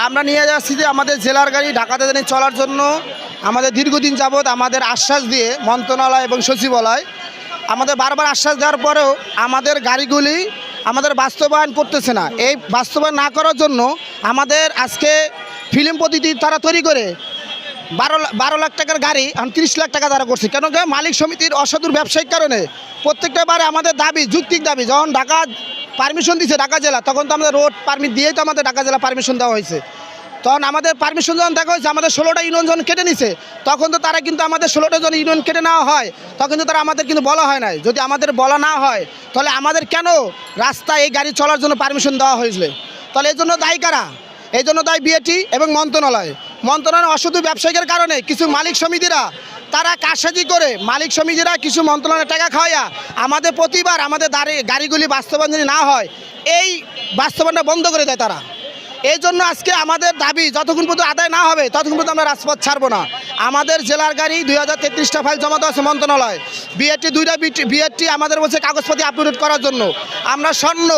আমরা নিয়ে যাচ্ছি যে আমাদের জেলার গাড়ি ঢাকাতে জানি চলার জন্য আমাদের দীর্ঘদিন যাবৎ আমাদের আশ্বাস দিয়ে মন্ত্রণালয় এবং সচিবালয় আমাদের বারবার আশ্বাস দেওয়ার পরেও আমাদের গাড়িগুলি আমাদের বাস্তবায়ন করতেছে না। এই বাস্তবায়ন না করার জন্য আমাদের আজকে ফিল্ম প্রতিটি তারা তৈরি করে 12 লাখ টাকার গাড়ি এখন 30 লাখ টাকা তারা করছে। কেন মালিক সমিতির অসাধুর ব্যবসায়িক কারণে প্রত্যেকটা বারে আমাদের দাবি, যৌক্তিক দাবি, যখন ঢাকা পারমিশন দিয়েছে ঢাকা জেলা, তখন তো আমাদের রোড পারমিট দিয়েই তো আমাদের ঢাকা জেলা পারমিশন দেওয়া হয়েছে। তখন আমাদের পারমিশন যখন দেখা হয়েছে, আমাদের 16টা ইউনিয়ন যখন কেটে নিছে, তখন তো তারা কিন্তু আমাদের 16টা যখন ইউনিয়ন কেটে নেওয়া হয়, তখন কিন্তু তারা আমাদের কিন্তু বলা হয় নাই। যদি আমাদের বলা না হয় তাহলে আমাদের কেন রাস্তায় এই গাড়ি চলার জন্য পারমিশন দেওয়া হয়েছিল? তাহলে এই জন্য দায়ী কারা? এই জন্য দায়ী বিএটি এবং মন্ত্রণালয়। অসাধু ব্যবসায়িকের কারণে কিছু মালিক সমিতিরা তারা কারসাজি করে, মালিক সমিতিরা কিছু মন্ত্রণালয়ের টাকা খাওয়াইয়া আমাদের প্রতিবার আমাদের গাড়িগুলি বাস্তবায়ন যদি না হয়, এই বাস্তবায়নটা বন্ধ করে দেয় তারা। এই জন্য আজকে আমাদের দাবি যতক্ষণ পর্যন্ত আদায় না হবে ততক্ষণ পর্যন্ত আমরা রাজপথ ছাড়বো না। আমাদের জেলার গাড়ি 2033টা ফাইল জমা দেওয়া আছে মন্ত্রণালয়। বিএটি 2টা বিএটি আমাদের বলছে কাগজপাতি আপলোড করার জন্য। আমরা স্বর্ণ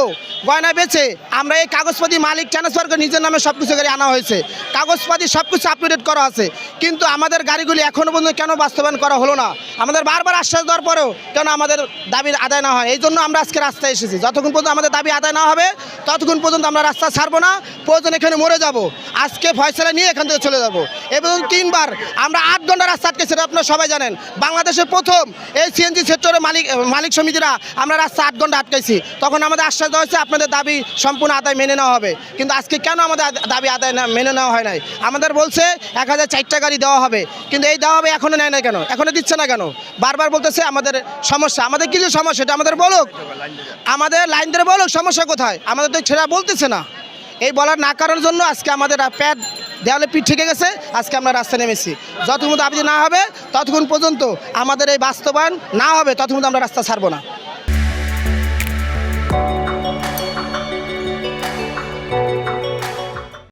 গয়না বেচে আমরা এই কাগজপাতি মালিক ট্রান্সফার করে নিজের নামে সব কিছু গাড়ি আনা হয়েছে, কাগজপাতি সব কিছু আপলোড করা আছে, কিন্তু আমাদের গাড়িগুলি এখনও পর্যন্ত কেন বাস্তবায়ন করা হলো না? আমাদের বারবার আশ্বাস দেওয়ার পরেও কেন আমাদের দাবি আদায় না হয়? এই জন্য আমরা আজকে রাস্তায় এসেছি। যতক্ষণ পর্যন্ত আমাদের দাবি আদায় না হবে ততক্ষণ পর্যন্ত আমরা রাস্তা ছাড়বো না। প্রয়োজন এখানে মরে যাব, আজকে ফয়সালা নিয়ে এখান থেকে চলে যাব। এবং 3বার আমরা 8 ঘন্টা রাস্তা আটকে, সেটা আপনারা সবাই জানেন। বাংলাদেশের প্রথম এই সিএনজি সেক্টরের মালিক সমিতিরা আমরা রাস্তা 8 ঘন্টা আটকাইছি। তখন আমাদের আশ্বাস দেওয়া হয়েছে আপনাদের দাবি সম্পূর্ণ আদায় মেনে নেওয়া হবে, কিন্তু আজকে কেন আমাদের দাবি আদায় মেনে নেওয়া হয় নাই? আমাদের বলছে 1004টা গাড়ি দেওয়া হবে, কিন্তু এই দেওয়া হবে এখনও নেয় না কেন? এখনও দিচ্ছে না কেন? বারবার বলতেছে আমাদের সমস্যা। আমাদের কিছু সমস্যা এটা আমাদের বলুক, আমাদের লাইন ধরে বলুক সমস্যা কোথায়। আমাদের তো সেটা বলতেছে না। এই বলার না কারণের জন্য আজকে আমাদের প্যাড দেওয়ালে পিঠ থেকে গেছে। আজকে আমরা রাস্তায় নেমেছি। যতক্ষণ দাবি না হবে ততক্ষণ পর্যন্ত আমাদের এই বাস্তবায়ন না হবে ততক্ষণ আমরা রাস্তা ছাড়বো না।